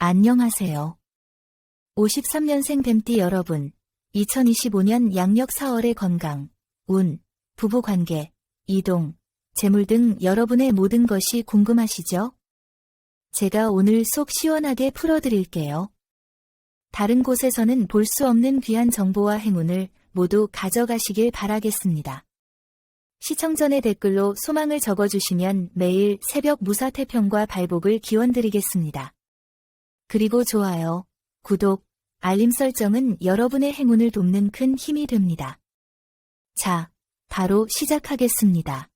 안녕하세요. 53년생 뱀띠 여러분, 2025년 양력 4월의 건강, 운, 부부관계, 이동, 재물 등 여러분의 모든 것이 궁금하시죠? 제가 오늘 속 시원하게 풀어드릴게요. 다른 곳에서는 볼 수 없는 귀한 정보와 행운을 모두 가져가시길 바라겠습니다. 시청 전에 댓글로 소망을 적어주시면 매일 새벽 무사태평과 발복을 기원드리겠습니다. 그리고 좋아요, 구독, 알림 설정은 여러분의 행운을 돕는 큰 힘이 됩니다. 자, 바로 시작하겠습니다.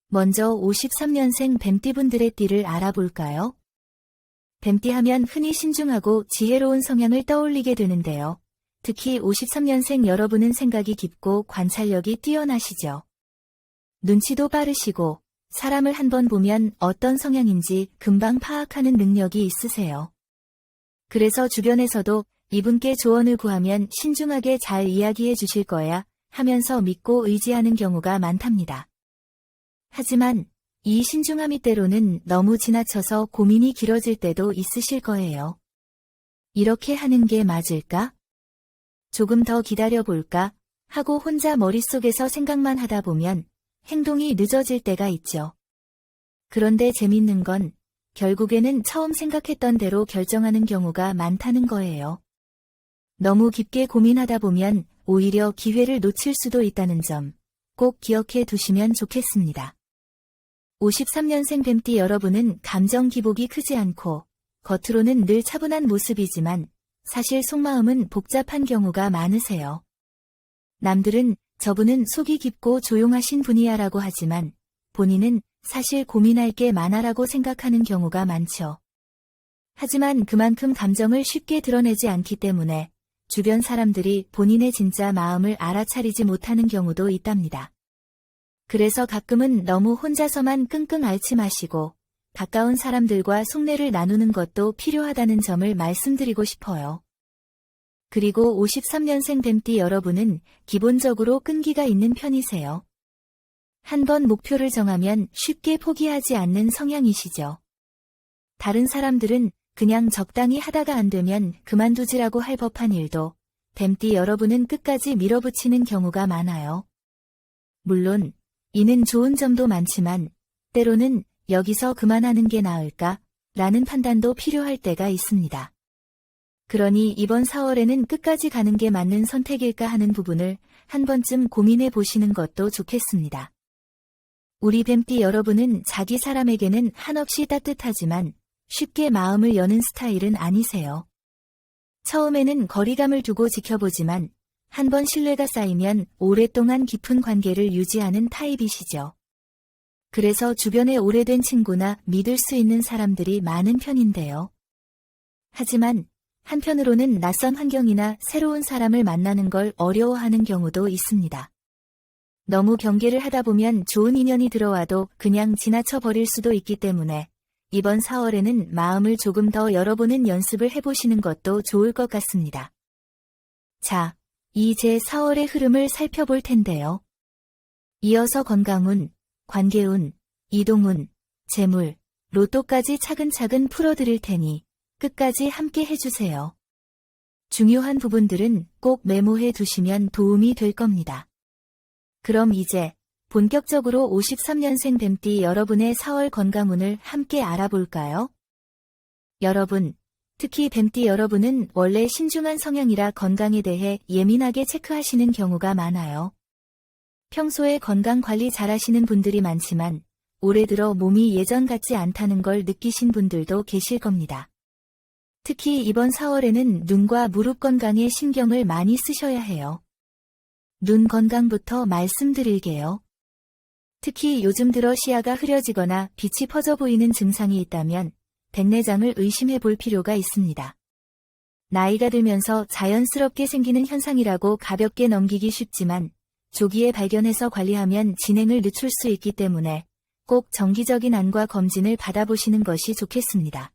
먼저 53년생 뱀띠분들의 띠를 알아볼까요? 뱀띠 하면 흔히 신중하고 지혜로운 성향을 떠올리게 되는데요. 특히 53년생 여러분은 생각이 깊고 관찰력이 뛰어나시죠. 눈치도 빠르시고 사람을 한번 보면 어떤 성향인지 금방 파악하는 능력이 있으세요. 그래서 주변에서도 이분께 조언을 구하면 신중하게 잘 이야기해 주실 거야 하면서 믿고 의지하는 경우가 많답니다. 하지만 이 신중함이 때로는 너무 지나쳐서 고민이 길어질 때도 있으실 거예요. 이렇게 하는 게 맞을까? 조금 더 기다려볼까? 하고 혼자 머릿속에서 생각만 하다 보면 행동이 늦어질 때가 있죠. 그런데 재밌는 건 결국에는 처음 생각했던 대로 결정하는 경우가 많다는 거예요. 너무 깊게 고민하다 보면 오히려 기회를 놓칠 수도 있다는 점 꼭 기억해 두시면 좋겠습니다. 53년생 뱀띠 여러분은 감정 기복이 크지 않고 겉으로는 늘 차분한 모습이지만 사실 속마음은 복잡한 경우가 많으세요. 남들은 저분은 속이 깊고 조용하신 분이야 라고 하지만 본인은 사실 고민할 게 많아라고 생각하는 경우가 많죠. 하지만 그만큼 감정을 쉽게 드러내지 않기 때문에 주변 사람들이 본인의 진짜 마음을 알아차리지 못하는 경우도 있답니다. 그래서 가끔은 너무 혼자서만 끙끙 앓지 마시고 가까운 사람들과 속내를 나누는 것도 필요하다는 점을 말씀드리고 싶어요. 그리고 53년생 뱀띠 여러분은 기본적으로 끈기가 있는 편이세요. 한번 목표를 정하면 쉽게 포기하지 않는 성향이시죠. 다른 사람들은 그냥 적당히 하다가 안 되면 그만두지라고 할 법한 일도 뱀띠 여러분은 끝까지 밀어붙이는 경우가 많아요. 물론 이는 좋은 점도 많지만 때로는 여기서 그만하는 게 나을까? 라는 판단도 필요할 때가 있습니다. 그러니 이번 4월에는 끝까지 가는 게 맞는 선택일까 하는 부분을 한 번쯤 고민해 보시는 것도 좋겠습니다. 우리 뱀띠 여러분은 자기 사람에게는 한없이 따뜻하지만 쉽게 마음을 여는 스타일은 아니세요. 처음에는 거리감을 두고 지켜보지만 한번 신뢰가 쌓이면 오랫동안 깊은 관계를 유지하는 타입이시죠. 그래서 주변에 오래된 친구나 믿을 수 있는 사람들이 많은 편인데요. 하지만 한편으로는 낯선 환경이나 새로운 사람을 만나는 걸 어려워하는 경우도 있습니다. 너무 경계를 하다 보면 좋은 인연이 들어와도 그냥 지나쳐 버릴 수도 있기 때문에 이번 4월에는 마음을 조금 더 열어보는 연습을 해보시는 것도 좋을 것 같습니다. 자, 이제 4월의 흐름을 살펴볼 텐데요. 이어서 건강운, 관계운, 이동운, 재물, 로또까지 차근차근 풀어드릴 테니 끝까지 함께 해주세요. 중요한 부분들은 꼭 메모해 두시면 도움이 될 겁니다. 그럼 이제 본격적으로 53년생 뱀띠 여러분의 4월 건강운을 함께 알아볼까요? 여러분, 특히 뱀띠 여러분은 원래 신중한 성향이라 건강에 대해 예민하게 체크하시는 경우가 많아요. 평소에 건강 관리 잘하시는 분들이 많지만 올해 들어 몸이 예전 같지 않다는 걸 느끼신 분들도 계실 겁니다. 특히 이번 4월에는 눈과 무릎 건강에 신경을 많이 쓰셔야 해요. 눈 건강부터 말씀드릴게요. 특히 요즘 들어 시야가 흐려지거나 빛이 퍼져 보이는 증상이 있다면 백내장을 의심해 볼 필요가 있습니다. 나이가 들면서 자연스럽게 생기는 현상이라고 가볍게 넘기기 쉽지만 조기에 발견해서 관리하면 진행을 늦출 수 있기 때문에 꼭 정기적인 안과 검진을 받아보시는 것이 좋겠습니다.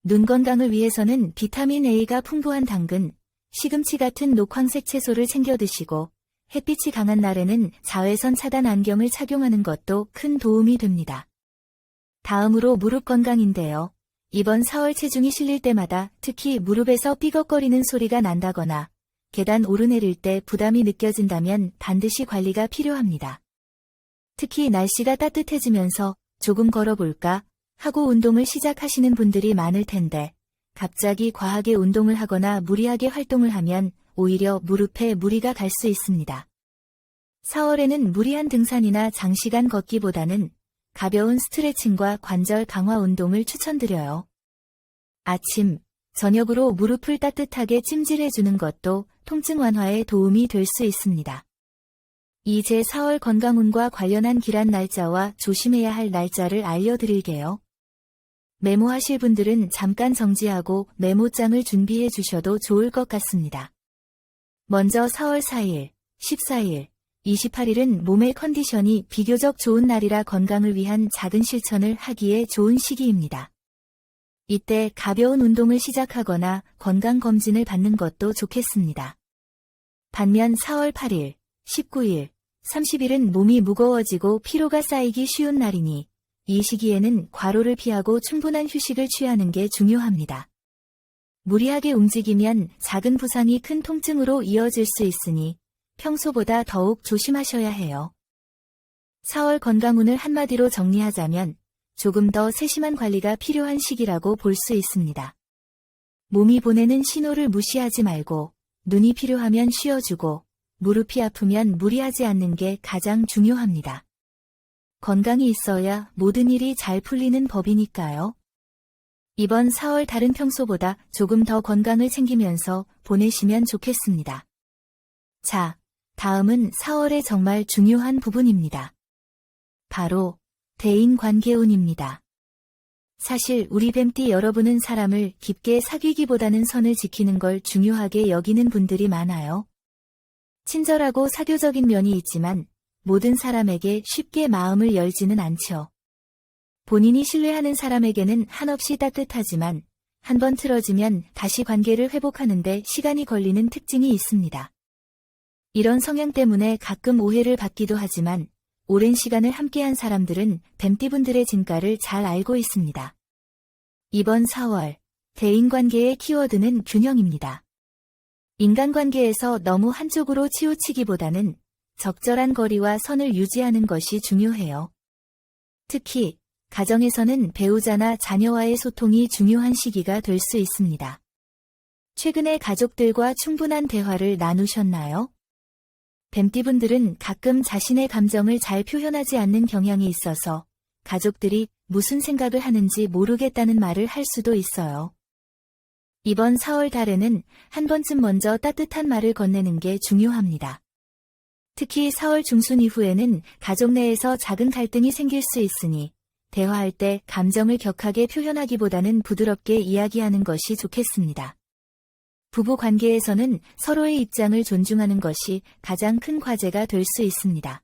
눈 건강을 위해서는 비타민 A가 풍부한 당근, 시금치 같은 녹황색 채소를 챙겨 드시고 햇빛이 강한 날에는 자외선 차단 안경을 착용하는 것도 큰 도움이 됩니다. 다음으로 무릎 건강인데요. 이번 4월 체중이 실릴 때마다 특히 무릎에서 삐걱거리는 소리가 난다거나 계단 오르내릴 때 부담이 느껴진다면 반드시 관리가 필요합니다. 특히 날씨가 따뜻해지면서 조금 걸어볼까 하고 운동을 시작하시는 분들이 많을 텐데 갑자기 과하게 운동을 하거나 무리하게 활동을 하면 오히려 무릎에 무리가 갈 수 있습니다. 4월에는 무리한 등산이나 장시간 걷기보다는 가벼운 스트레칭과 관절 강화 운동을 추천드려요. 아침, 저녁으로 무릎을 따뜻하게 찜질해주는 것도 통증 완화에 도움이 될 수 있습니다. 이제 4월 건강운과 관련한 기란 날짜와 조심해야 할 날짜를 알려드릴게요. 메모하실 분들은 잠깐 정지하고 메모장을 준비해 주셔도 좋을 것 같습니다. 먼저 4월 4일, 14일, 28일은 몸의 컨디션이 비교적 좋은 날이라 건강을 위한 작은 실천을 하기에 좋은 시기입니다. 이때 가벼운 운동을 시작하거나 건강검진을 받는 것도 좋겠습니다. 반면 4월 8일, 19일, 30일은 몸이 무거워지고 피로가 쌓이기 쉬운 날이니 이 시기에는 과로를 피하고 충분한 휴식을 취하는 게 중요합니다. 무리하게 움직이면 작은 부상이 큰 통증으로 이어질 수 있으니 평소보다 더욱 조심하셔야 해요. 4월 건강운을 한마디로 정리하자면 조금 더 세심한 관리가 필요한 시기라고 볼 수 있습니다. 몸이 보내는 신호를 무시하지 말고 눈이 필요하면 쉬어주고 무릎이 아프면 무리하지 않는 게 가장 중요합니다. 건강이 있어야 모든 일이 잘 풀리는 법이니까요. 이번 4월 달은 평소보다 조금 더 건강을 챙기면서 보내시면 좋겠습니다. 자, 다음은 4월의 정말 중요한 부분입니다. 바로 대인관계운입니다. 사실 우리 뱀띠 여러분은 사람을 깊게 사귀기보다는 선을 지키는 걸 중요하게 여기는 분들이 많아요. 친절하고 사교적인 면이 있지만 모든 사람에게 쉽게 마음을 열지는 않죠. 본인이 신뢰하는 사람에게는 한없이 따뜻하지만 한번 틀어지면 다시 관계를 회복하는데 시간이 걸리는 특징이 있습니다. 이런 성향 때문에 가끔 오해를 받기도 하지만 오랜 시간을 함께한 사람들은 뱀띠분들의 진가를 잘 알고 있습니다. 이번 4월, 대인관계의 키워드는 균형입니다. 인간관계에서 너무 한쪽으로 치우치기보다는 적절한 거리와 선을 유지하는 것이 중요해요. 특히 가정에서는 배우자나 자녀와의 소통이 중요한 시기가 될 수 있습니다. 최근에 가족들과 충분한 대화를 나누셨나요? 뱀띠분들은 가끔 자신의 감정을 잘 표현하지 않는 경향이 있어서 가족들이 무슨 생각을 하는지 모르겠다는 말을 할 수도 있어요. 이번 4월 달에는 한 번쯤 먼저 따뜻한 말을 건네는 게 중요합니다. 특히 4월 중순 이후에는 가족 내에서 작은 갈등이 생길 수 있으니 대화할 때 감정을 격하게 표현하기보다는 부드럽게 이야기하는 것이 좋겠습니다. 부부 관계에서는 서로의 입장을 존중하는 것이 가장 큰 과제가 될 수 있습니다.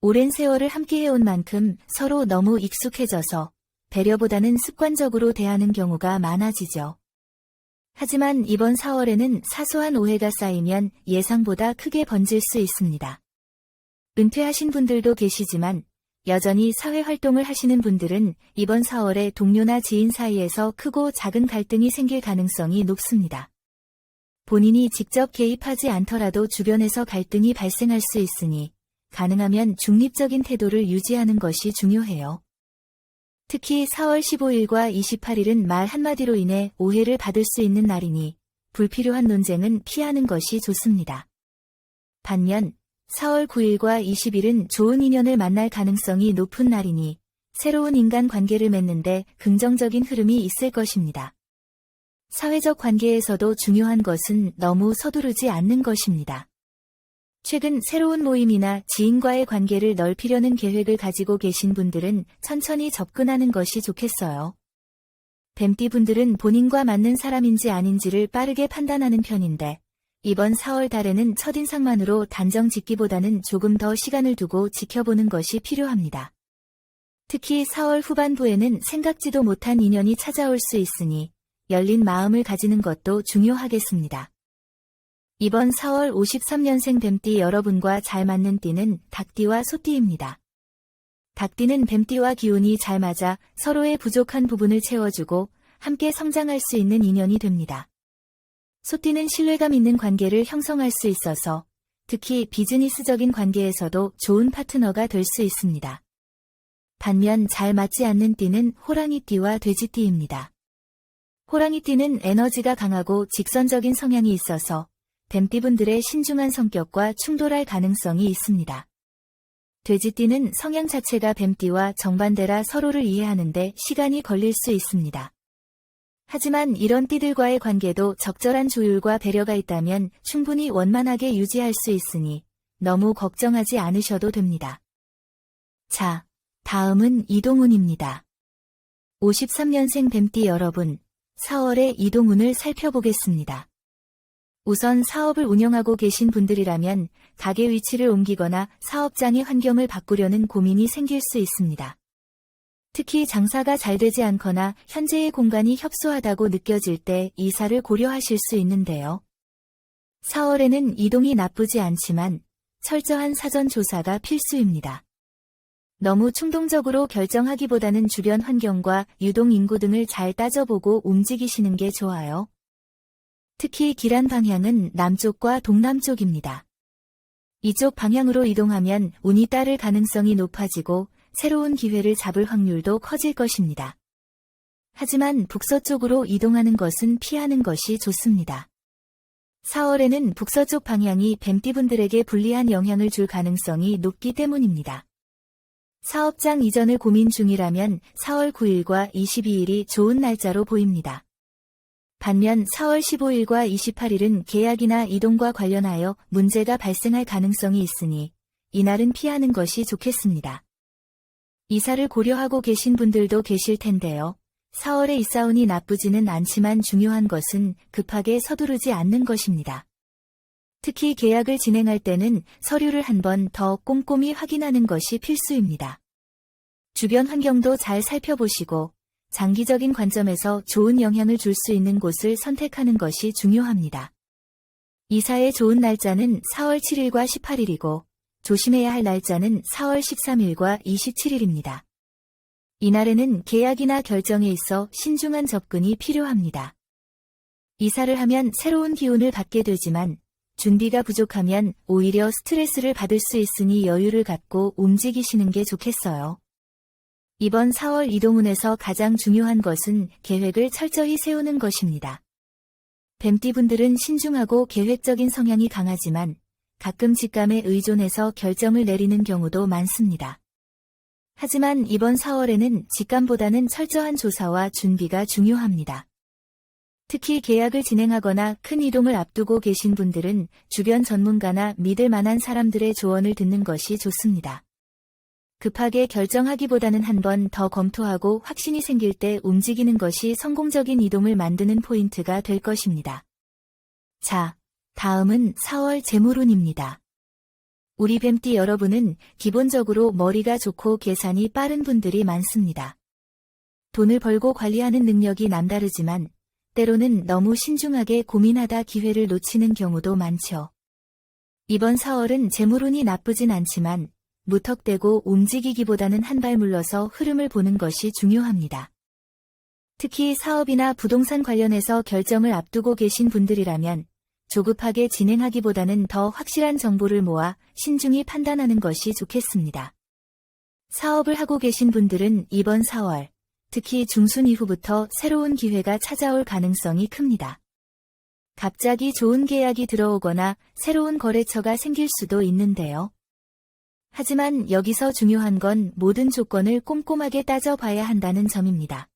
오랜 세월을 함께해온 만큼 서로 너무 익숙해져서 배려보다는 습관적으로 대하는 경우가 많아지죠. 하지만 이번 4월에는 사소한 오해가 쌓이면 예상보다 크게 번질 수 있습니다. 은퇴하신 분들도 계시지만 여전히 사회활동을 하시는 분들은 이번 4월에 동료나 지인 사이에서 크고 작은 갈등이 생길 가능성이 높습니다. 본인이 직접 개입하지 않더라도 주변에서 갈등이 발생할 수 있으니 가능하면 중립적인 태도를 유지하는 것이 중요해요. 특히 4월 15일과 28일은 말 한마디로 인해 오해를 받을 수 있는 날이니 불필요한 논쟁은 피하는 것이 좋습니다. 반면 4월 9일과 20일은 좋은 인연을 만날 가능성이 높은 날이니 새로운 인간 관계를 맺는데 긍정적인 흐름이 있을 것입니다. 사회적 관계에서도 중요한 것은 너무 서두르지 않는 것입니다. 최근 새로운 모임이나 지인과의 관계를 넓히려는 계획을 가지고 계신 분들은 천천히 접근하는 것이 좋겠어요. 뱀띠분들은 본인과 맞는 사람인지 아닌지를 빠르게 판단하는 편인데 이번 4월 달에는 첫인상만으로 단정 짓기보다는 조금 더 시간을 두고 지켜보는 것이 필요합니다. 특히 4월 후반부에는 생각지도 못한 인연이 찾아올 수 있으니 열린 마음을 가지는 것도 중요하겠습니다. 이번 4월 53년생 뱀띠 여러분과 잘 맞는 띠는 닭띠와 소띠입니다. 닭띠는 뱀띠와 기운이 잘 맞아 서로의 부족한 부분을 채워주고 함께 성장할 수 있는 인연이 됩니다. 소띠는 신뢰감 있는 관계를 형성할 수 있어서 특히 비즈니스적인 관계에서도 좋은 파트너가 될 수 있습니다. 반면 잘 맞지 않는 띠는 호랑이띠와 돼지띠입니다. 호랑이띠는 에너지가 강하고 직선적인 성향이 있어서 뱀띠분들의 신중한 성격과 충돌할 가능성이 있습니다. 돼지띠는 성향 자체가 뱀띠와 정반대라 서로를 이해하는데 시간이 걸릴 수 있습니다. 하지만 이런 띠들과의 관계도 적절한 조율과 배려가 있다면 충분히 원만하게 유지할 수 있으니 너무 걱정하지 않으셔도 됩니다. 자, 다음은 이동운입니다. 53년생 뱀띠 여러분, 4월의 이동운을 살펴보겠습니다. 우선 사업을 운영하고 계신 분들이라면 가게 위치를 옮기거나 사업장의 환경을 바꾸려는 고민이 생길 수 있습니다. 특히 장사가 잘 되지 않거나 현재의 공간이 협소하다고 느껴질 때 이사를 고려하실 수 있는데요. 4월에는 이동이 나쁘지 않지만 철저한 사전 조사가 필수입니다. 너무 충동적으로 결정하기보다는 주변 환경과 유동 인구 등을 잘 따져보고 움직이시는 게 좋아요. 특히 길한 방향은 남쪽과 동남쪽입니다. 이쪽 방향으로 이동하면 운이 따를 가능성이 높아지고 새로운 기회를 잡을 확률도 커질 것입니다. 하지만 북서쪽으로 이동하는 것은 피하는 것이 좋습니다. 4월에는 북서쪽 방향이 뱀띠분들에게 불리한 영향을 줄 가능성이 높기 때문입니다. 사업장 이전을 고민 중이라면 4월 9일과 22일이 좋은 날짜로 보입니다. 반면 4월 15일과 28일은 계약이나 이동과 관련하여 문제가 발생할 가능성이 있으니 이날은 피하는 것이 좋겠습니다. 이사를 고려하고 계신 분들도 계실 텐데요. 4월에 이사운이 나쁘지는 않지만 중요한 것은 급하게 서두르지 않는 것입니다. 특히 계약을 진행할 때는 서류를 한 번 더 꼼꼼히 확인하는 것이 필수입니다. 주변 환경도 잘 살펴보시고 장기적인 관점에서 좋은 영향을 줄 수 있는 곳을 선택하는 것이 중요합니다. 이사의 좋은 날짜는 4월 7일과 18일이고 조심해야 할 날짜는 4월 13일과 27일입니다. 이날에는 계약이나 결정에 있어 신중한 접근이 필요합니다. 이사를 하면 새로운 기운을 받게 되지만 준비가 부족하면 오히려 스트레스를 받을 수 있으니 여유를 갖고 움직이시는 게 좋겠어요. 이번 4월 이동운에서 가장 중요한 것은 계획을 철저히 세우는 것입니다. 뱀띠분들은 신중하고 계획적인 성향이 강하지만 가끔 직감에 의존해서 결정을 내리는 경우도 많습니다. 하지만 이번 4월에는 직감보다는 철저한 조사와 준비가 중요합니다. 특히 계약을 진행하거나 큰 이동을 앞두고 계신 분들은 주변 전문가나 믿을 만한 사람들의 조언을 듣는 것이 좋습니다. 급하게 결정하기보다는 한 번 더 검토하고 확신이 생길 때 움직이는 것이 성공적인 이동을 만드는 포인트가 될 것입니다. 자, 다음은 4월 재물운입니다. 우리 뱀띠 여러분은 기본적으로 머리가 좋고 계산이 빠른 분들이 많습니다. 돈을 벌고 관리하는 능력이 남다르지만 때로는 너무 신중하게 고민하다 기회를 놓치는 경우도 많죠. 이번 4월은 재물운이 나쁘진 않지만 무턱대고 움직이기보다는 한 발 물러서 흐름을 보는 것이 중요합니다. 특히 사업이나 부동산 관련해서 결정을 앞두고 계신 분들이라면 조급하게 진행하기보다는 더 확실한 정보를 모아 신중히 판단하는 것이 좋겠습니다. 사업을 하고 계신 분들은 이번 4월, 특히 중순 이후부터 새로운 기회가 찾아올 가능성이 큽니다. 갑자기 좋은 계약이 들어오거나 새로운 거래처가 생길 수도 있는데요. 하지만 여기서 중요한 건 모든 조건을 꼼꼼하게 따져봐야 한다는 점입니다.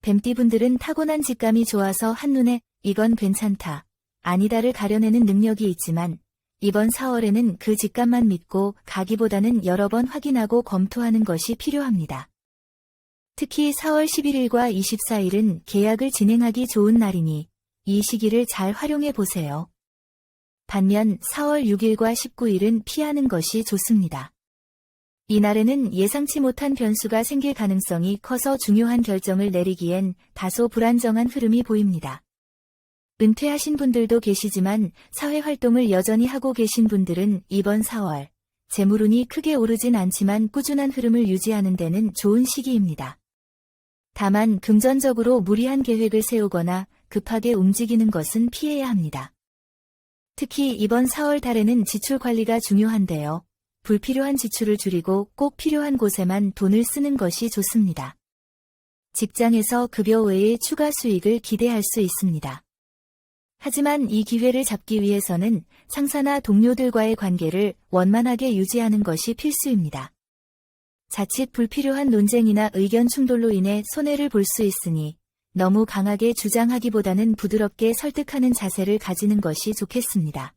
뱀띠분들은 타고난 직감이 좋아서 한눈에 이건 괜찮다, 아니다를 가려내는 능력이 있지만 이번 4월에는 그 직감만 믿고 가기보다는 여러 번 확인하고 검토하는 것이 필요합니다. 특히 4월 11일과 24일은 계약을 진행하기 좋은 날이니 이 시기를 잘 활용해 보세요. 반면 4월 6일과 19일은 피하는 것이 좋습니다. 이날에는 예상치 못한 변수가 생길 가능성이 커서 중요한 결정을 내리기엔 다소 불안정한 흐름이 보입니다. 은퇴하신 분들도 계시지만 사회활동을 여전히 하고 계신 분들은 이번 4월 재물운이 크게 오르진 않지만 꾸준한 흐름을 유지하는 데는 좋은 시기입니다. 다만 금전적으로 무리한 계획을 세우거나 급하게 움직이는 것은 피해야 합니다. 특히 이번 4월 달에는 지출 관리가 중요한데요. 불필요한 지출을 줄이고 꼭 필요한 곳에만 돈을 쓰는 것이 좋습니다. 직장에서 급여 외에 추가 수익을 기대할 수 있습니다. 하지만 이 기회를 잡기 위해서는 상사나 동료들과의 관계를 원만하게 유지하는 것이 필수입니다. 자칫 불필요한 논쟁이나 의견 충돌로 인해 손해를 볼 수 있으니 너무 강하게 주장하기보다는 부드럽게 설득하는 자세를 가지는 것이 좋겠습니다.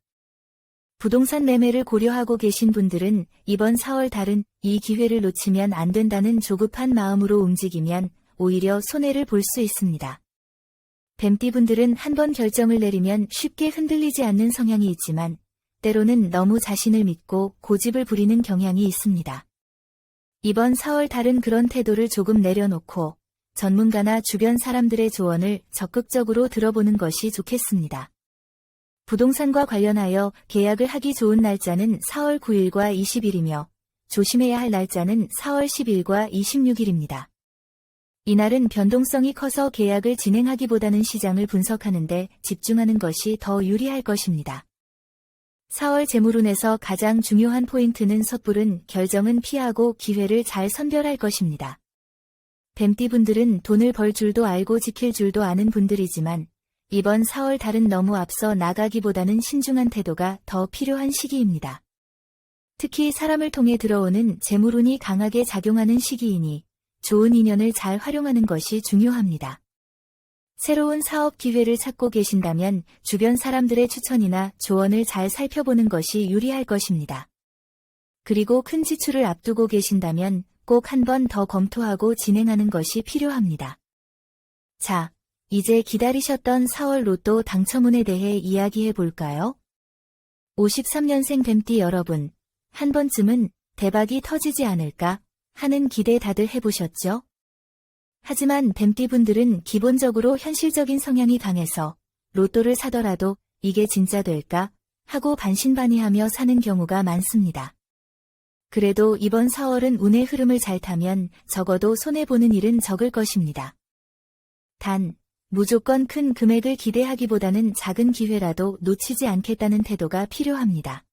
부동산 매매를 고려하고 계신 분들은 이번 4월 달은 이 기회를 놓치면 안 된다는 조급한 마음으로 움직이면 오히려 손해를 볼 수 있습니다. 뱀띠분들은 한번 결정을 내리면 쉽게 흔들리지 않는 성향이 있지만 때로는 너무 자신을 믿고 고집을 부리는 경향이 있습니다. 이번 4월 달은 그런 태도를 조금 내려놓고 전문가나 주변 사람들의 조언을 적극적으로 들어보는 것이 좋겠습니다. 부동산과 관련하여 계약을 하기 좋은 날짜는 4월 9일과 20일이며 조심해야 할 날짜는 4월 10일과 26일입니다. 이날은 변동성이 커서 계약을 진행하기보다는 시장을 분석하는 데 집중하는 것이 더 유리할 것입니다. 4월 재물운에서 가장 중요한 포인트는 섣부른 결정은 피하고 기회를 잘 선별할 것입니다. 뱀띠분들은 돈을 벌 줄도 알고 지킬 줄도 아는 분들이지만 이번 4월 달은 너무 앞서 나가기보다는 신중한 태도가 더 필요한 시기입니다. 특히 사람을 통해 들어오는 재물운이 강하게 작용하는 시기이니 좋은 인연을 잘 활용하는 것이 중요합니다. 새로운 사업 기회를 찾고 계신다면 주변 사람들의 추천이나 조언을 잘 살펴보는 것이 유리할 것입니다. 그리고 큰 지출을 앞두고 계신다면 꼭 한 번 더 검토하고 진행하는 것이 필요합니다. 자, 이제 기다리셨던 4월 로또 당첨운에 대해 이야기해 볼까요? 53년생 뱀띠 여러분, 한 번쯤은 대박이 터지지 않을까 하는 기대 다들 해보셨죠? 하지만 뱀띠분들은 기본적으로 현실적인 성향이 강해서 로또를 사더라도 이게 진짜 될까 하고 반신반의하며 사는 경우가 많습니다. 그래도 이번 4월은 운의 흐름을 잘 타면 적어도 손해보는 일은 적을 것입니다. 단, 무조건 큰 금액을 기대하기보다는 작은 기회라도 놓치지 않겠다는 태도가 필요합니다.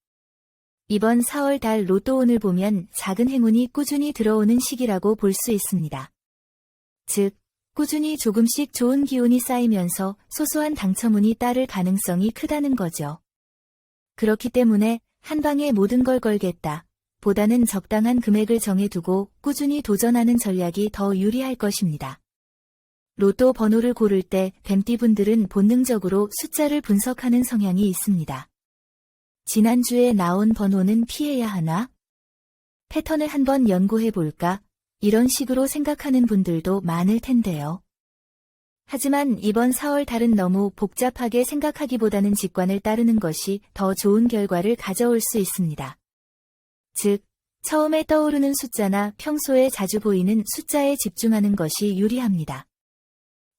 이번 4월 달 로또운을 보면 작은 행운이 꾸준히 들어오는 시기라고 볼 수 있습니다. 즉, 꾸준히 조금씩 좋은 기운이 쌓이면서 소소한 당첨운이 따를 가능성이 크다는 거죠. 그렇기 때문에 한 방에 모든 걸 걸겠다 보다는 적당한 금액을 정해두고 꾸준히 도전하는 전략이 더 유리할 것입니다. 로또 번호를 고를 때 뱀띠분들은 본능적으로 숫자를 분석하는 성향이 있습니다. 지난주에 나온 번호는 피해야 하나? 패턴을 한번 연구해 볼까? 이런 식으로 생각하는 분들도 많을 텐데요. 하지만 이번 4월 달은 너무 복잡하게 생각하기보다는 직관을 따르는 것이 더 좋은 결과를 가져올 수 있습니다. 즉, 처음에 떠오르는 숫자나 평소에 자주 보이는 숫자에 집중하는 것이 유리합니다.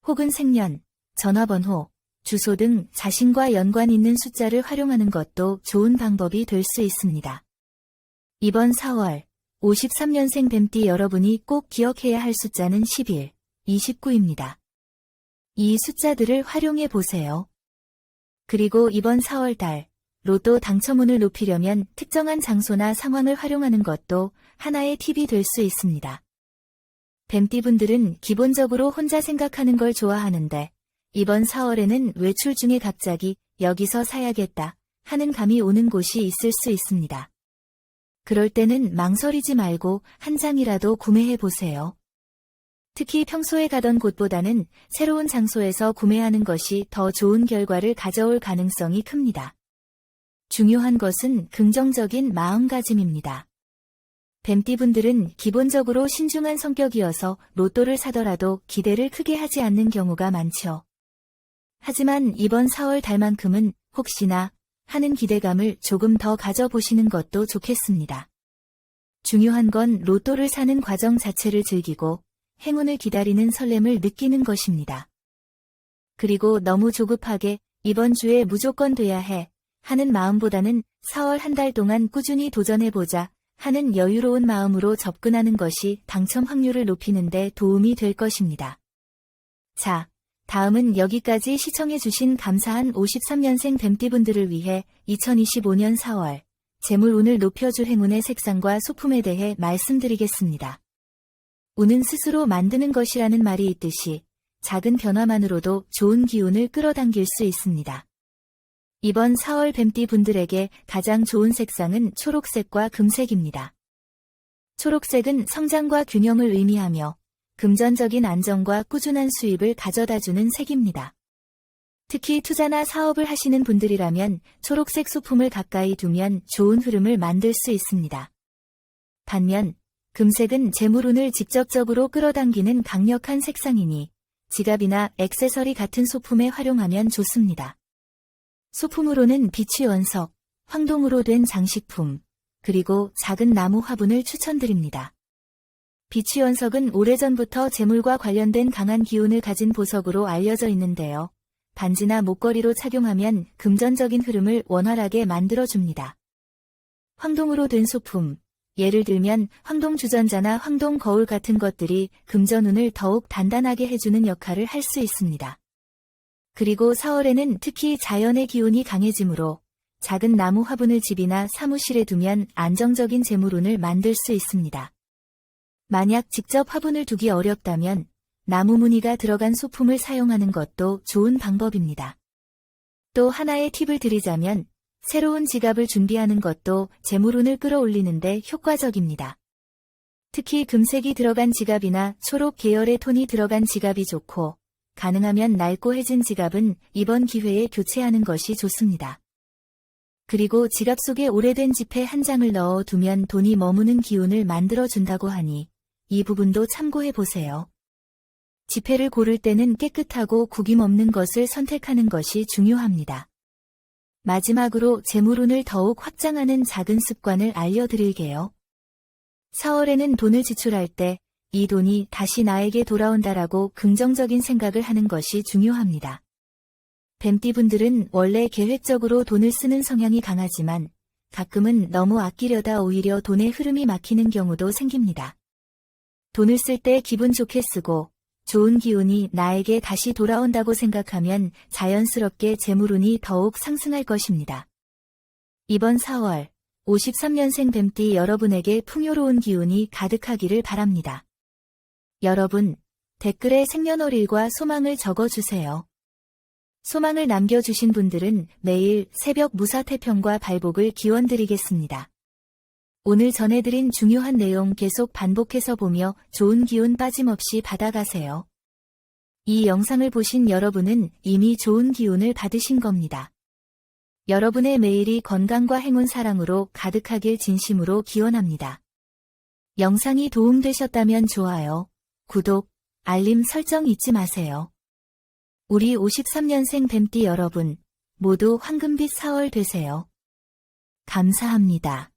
혹은 생년, 전화번호, 주소 등 자신과 연관 있는 숫자를 활용하는 것도 좋은 방법이 될 수 있습니다. 이번 4월, 53년생 뱀띠 여러분이 꼭 기억해야 할 숫자는 11, 29입니다. 이 숫자들을 활용해 보세요. 그리고 이번 4월 달, 로또 당첨운을 높이려면 특정한 장소나 상황을 활용하는 것도 하나의 팁이 될 수 있습니다. 뱀띠분들은 기본적으로 혼자 생각하는 걸 좋아하는데 이번 4월에는 외출 중에 갑자기 여기서 사야겠다 하는 감이 오는 곳이 있을 수 있습니다. 그럴 때는 망설이지 말고 한 장이라도 구매해 보세요. 특히 평소에 가던 곳보다는 새로운 장소에서 구매하는 것이 더 좋은 결과를 가져올 가능성이 큽니다. 중요한 것은 긍정적인 마음가짐입니다. 뱀띠분들은 기본적으로 신중한 성격이어서 로또를 사더라도 기대를 크게 하지 않는 경우가 많죠. 하지만 이번 4월 달만큼은 혹시나 하는 기대감을 조금 더 가져보시는 것도 좋겠습니다. 중요한 건 로또를 사는 과정 자체를 즐기고 행운을 기다리는 설렘을 느끼는 것입니다. 그리고 너무 조급하게 이번 주에 무조건 돼야 해 하는 마음보다는 4월 한 달 동안 꾸준히 도전해보자 하는 여유로운 마음으로 접근하는 것이 당첨 확률을 높이는 데 도움이 될 것입니다. 자, 다음은 여기까지 시청해주신 감사한 53년생 뱀띠분들을 위해 2025년 4월 재물운을 높여줄 행운의 색상과 소품에 대해 말씀드리겠습니다. 운은 스스로 만드는 것이라는 말이 있듯이 작은 변화만으로도 좋은 기운을 끌어당길 수 있습니다. 이번 4월 뱀띠 분들에게 가장 좋은 색상은 초록색과 금색입니다. 초록색은 성장과 균형을 의미하며 금전적인 안정과 꾸준한 수입을 가져다주는 색입니다. 특히 투자나 사업을 하시는 분들이라면 초록색 소품을 가까이 두면 좋은 흐름을 만들 수 있습니다. 반면 금색은 재물운을 직접적으로 끌어당기는 강력한 색상이니 지갑이나 액세서리 같은 소품에 활용하면 좋습니다. 소품으로는 비취 원석, 황동으로 된 장식품, 그리고 작은 나무 화분을 추천드립니다. 비취 원석은 오래전부터 재물과 관련된 강한 기운을 가진 보석으로 알려져 있는데요. 반지나 목걸이로 착용하면 금전적인 흐름을 원활하게 만들어줍니다. 황동으로 된 소품, 예를 들면 황동 주전자나 황동 거울 같은 것들이 금전운을 더욱 단단하게 해주는 역할을 할 수 있습니다. 그리고 4월에는 특히 자연의 기운이 강해지므로 작은 나무 화분을 집이나 사무실에 두면 안정적인 재물운을 만들 수 있습니다. 만약 직접 화분을 두기 어렵다면 나무 무늬가 들어간 소품을 사용하는 것도 좋은 방법입니다. 또 하나의 팁을 드리자면 새로운 지갑을 준비하는 것도 재물운을 끌어올리는데 효과적입니다. 특히 금색이 들어간 지갑이나 초록 계열의 톤이 들어간 지갑이 좋고 가능하면 낡고 해진 지갑은 이번 기회에 교체하는 것이 좋습니다. 그리고 지갑 속에 오래된 지폐 한 장을 넣어 두면 돈이 머무는 기운을 만들어준다고 하니 이 부분도 참고해보세요. 지폐를 고를 때는 깨끗하고 구김없는 것을 선택하는 것이 중요합니다. 마지막으로 재물운을 더욱 확장하는 작은 습관을 알려드릴게요. 4월에는 돈을 지출할 때 이 돈이 다시 나에게 돌아온다라고 긍정적인 생각을 하는 것이 중요합니다. 뱀띠분들은 원래 계획적으로 돈을 쓰는 성향이 강하지만 가끔은 너무 아끼려다 오히려 돈의 흐름이 막히는 경우도 생깁니다. 돈을 쓸 때 기분 좋게 쓰고 좋은 기운이 나에게 다시 돌아온다고 생각하면 자연스럽게 재물운이 더욱 상승할 것입니다. 이번 4월 53년생 뱀띠 여러분에게 풍요로운 기운이 가득하기를 바랍니다. 여러분, 댓글에 생년월일과 소망을 적어주세요. 소망을 남겨주신 분들은 매일 새벽 무사태평과 발복을 기원드리겠습니다. 오늘 전해드린 중요한 내용 계속 반복해서 보며 좋은 기운 빠짐없이 받아가세요. 이 영상을 보신 여러분은 이미 좋은 기운을 받으신 겁니다. 여러분의 매일이 건강과 행운 사랑으로 가득하길 진심으로 기원합니다. 영상이 도움되셨다면 좋아요, 구독, 알림 설정 잊지 마세요. 우리 53년생 뱀띠 여러분, 모두 황금빛 4월 되세요. 감사합니다.